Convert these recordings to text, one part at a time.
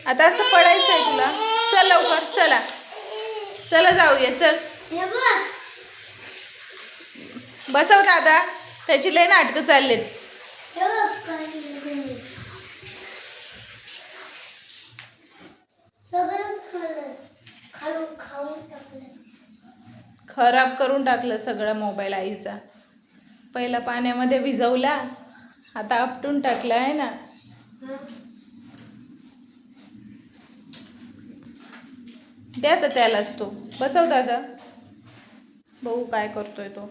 आता असं पडायचं आहे तुला. चल लवकर, चला चला जाऊया. चल बसव दादा, त्याची लय नाटकं चाललेत. खराब करून टाकलं सगळं मोबाईल आईचा. पहिला पाण्यामध्ये भिजवला, आता आपटून टाकला आहे ना. द्या तर त्यालाच तो. बसव दादा, बघू काय करतोय तो.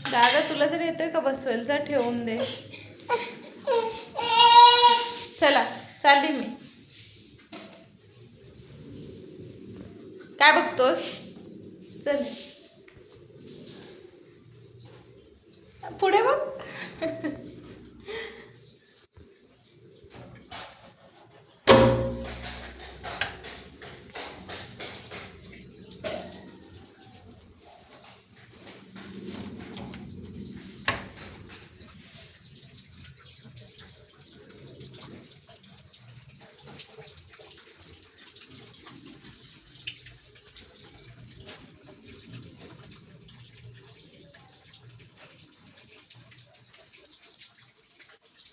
दादा तुला जर येतोय का बसवेल, जा ठेवून दे. चला चालली मी. काय बघतोस? चल पुढे बघ.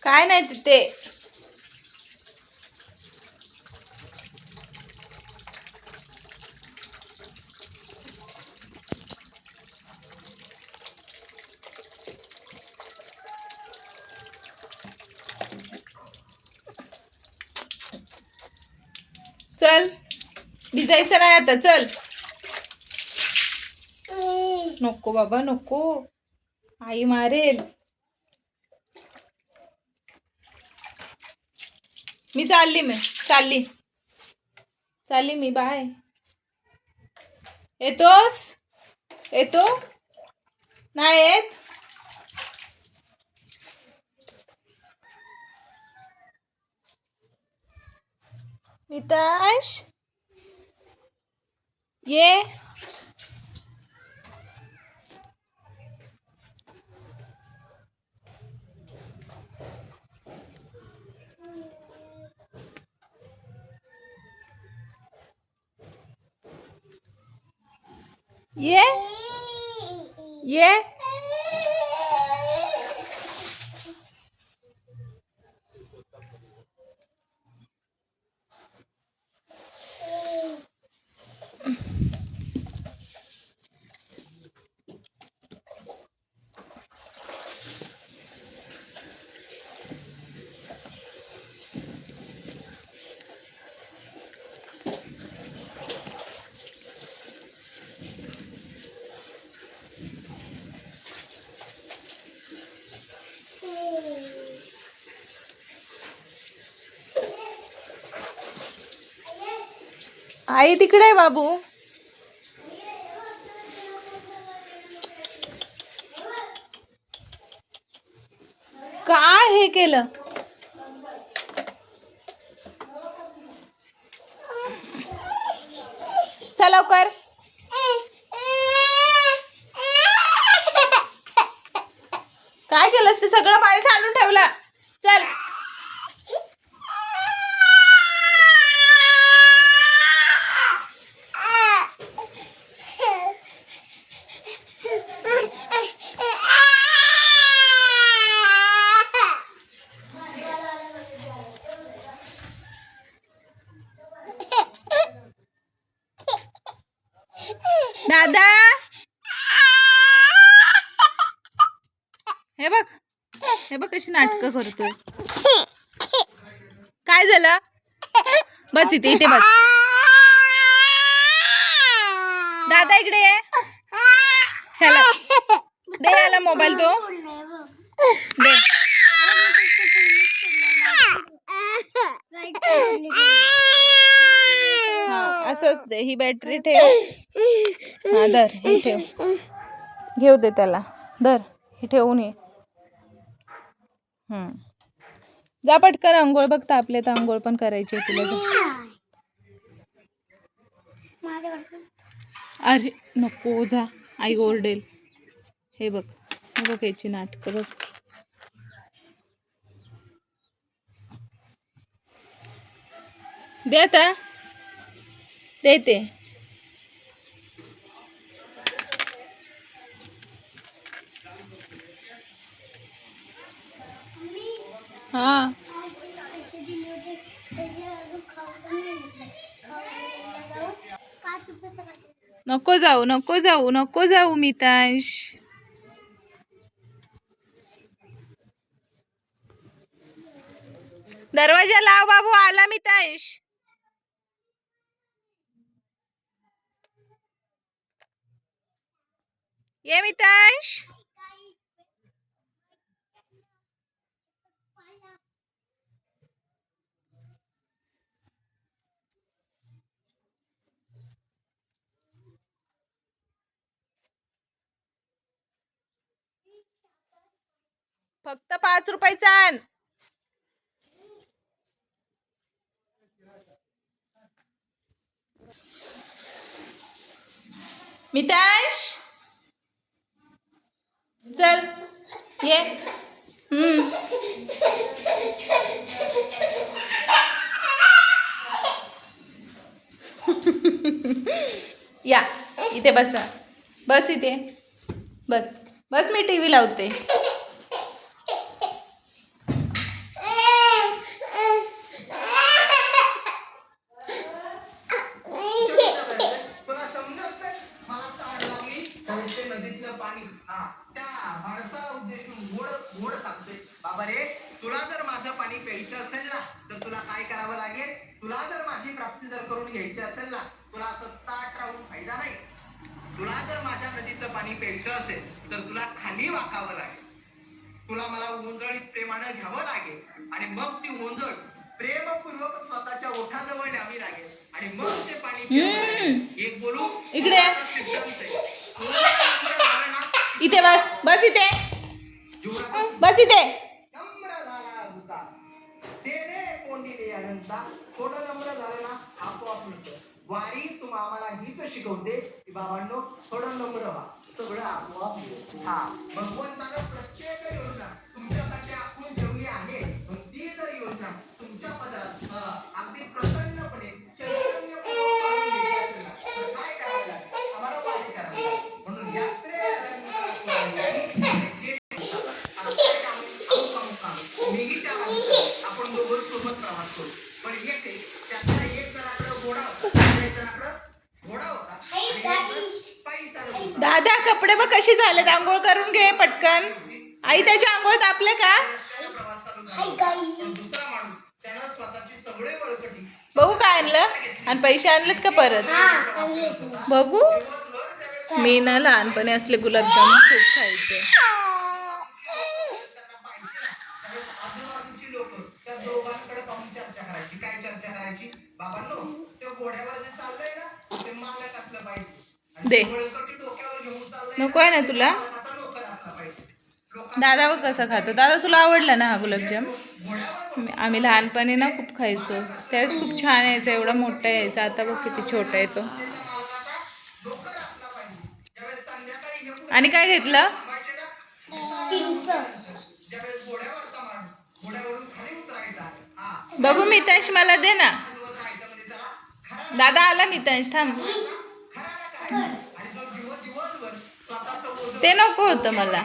काय नाही तिथे. चल भिजायचं नाही आता. चल. नको बाबा नको, आई मारेल. मी चालली मी. बाय. येतोस? येतो नाही येत? निताश ये. ये ये. आई तिकडे आहे बाबू. काय हे केलं? चल लवकर. काय केलंस? ते सगळं पाणी सांडून ठेवलं. चल. दादा हे बघ कशी नाटकं करतोय. काय झालं? बस इथे बस. दादा इकडे ये. ह्याला दे, याला मोबाईल तो दे. असं असंच दे. ही बॅटरी ठेव. हा धर, ही ठेव. घेऊ दे त्याला. धर, ही ठेवून ये. जा पटकन आंघोळ बघ, तापले तर आंघोळ पण करायची तुला. अरे नको जा, आई ओरडेल. हे बघ, हे बघ याची नाटकं बघ. दे आता, देते. हा नको जाऊ, नको जाऊ, नको जाऊ मितांश. दरवाजा लाव बाबू, आला मितांश. ये मितांश. फक्त 5 रुपयाचा आण. मितांश चल ये. या इथे बसा. बस इथे बस. बस मी टीव्ही लावते. बाबा रे, तुला जर माझं पाणी प्यायचं असेल ना, तर तुला काय करावं लागेल? तुला जर माझी प्राप्ती जर करून घ्यायची असेल ना, तुला असं ताट राहून फायदा नाही. तुला जर माझ्या नदीचं पाणी प्यायचं असेल तर तुला खाली वाकावं लागेल. तुला मला ओंजळीत प्रेमानं घ्यावं लागेल आणि मग ती ओंजळ प्रेमपूर्वक स्वतःच्या ओठाजवळ न्यावी लागेल आणि मग ते पाणी एक बोलू इकडे. इथे बस. बस इथे. बस इथे. थोडं नम्र झालं ना, आपोआप मिळतं. वारी तुम्हा आम्हाला हीच शिकवते की बाबांनो, थोडं नम्र व्हा, सगळं आपोआप मिळतं. हा, भगवंतानं प्रत्येक योजना तुमच्यासाठी आखून ठेवली आहे. ती जर योजना तुमच्या पदरात अगदी प्रसन्नपणे चैतन्यपूर्वक पाळून घ्यायची असेल ना, तर काय करावं लागेल? आम्हाला वारी करावी लागेल. म्हणून यात्रे आपण दोघं सोबत प्रवास करू. पण एक त्यातला एक जणाकडे घोडा होता, एक जणाकडे घोडा होता आणि पायी चालत होता. दादा कपडे बघ कशी झालेत. आंघोळ करून घे पटकन. आई त्याच्या आंघोळ तापले का? प्रवास चालू झाला. पण दुसरा माणूस त्यानं स्वतःची सगळे बळकटी बघू काय आणलं. आणि पैसे आणलेत का परत? बघू. मी ना लहानपणी असले गुलाबजामुन खूप खायचे. आजूबाजूची लोक त्या दोघांकडे पाहून चर्चा करायची. काय चर्चा करायची? बाबांनो, त्या घोड्यावर जे चाललंय ना, ते मालक असलं पाहिजे. दे. बळकटी डोक्यावर घेऊन चाललंय, नको आहे ना तुला? आता नोकर असला पाहिजे. दादा बघ कसा खातो. दादा तुला आवडला ना हा गुलाबजाम? आम्ही लहानपणी ना खूप खायचो. त्यावेळेस खूप छान यायचा, एवढा मोठा यायचा. आता बघ किती छोटा येतो. आणि काय घेतलं? बघू मितांश, मला दे ना. दादा आला मितांश, थांब. ते नको होतं मला.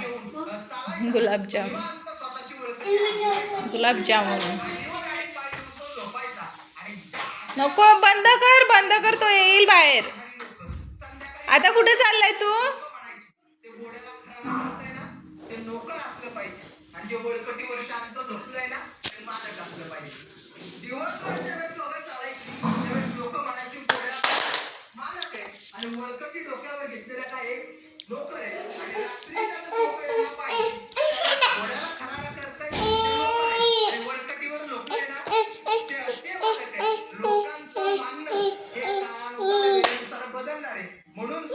गुलाबजाम गुलाबजामुन नको. बंद कर, बंद कर. तो येईल बाहेर. आता कुठे चाललाय तू? आणि वळकटी डोक्यावर घेतलेल्या काय नोकर आहे आणि घोड्याला खरारा करताय आणि वळकटीवर लोक आहे ना, ते लोकांचं मानणं हे आहे म्हणून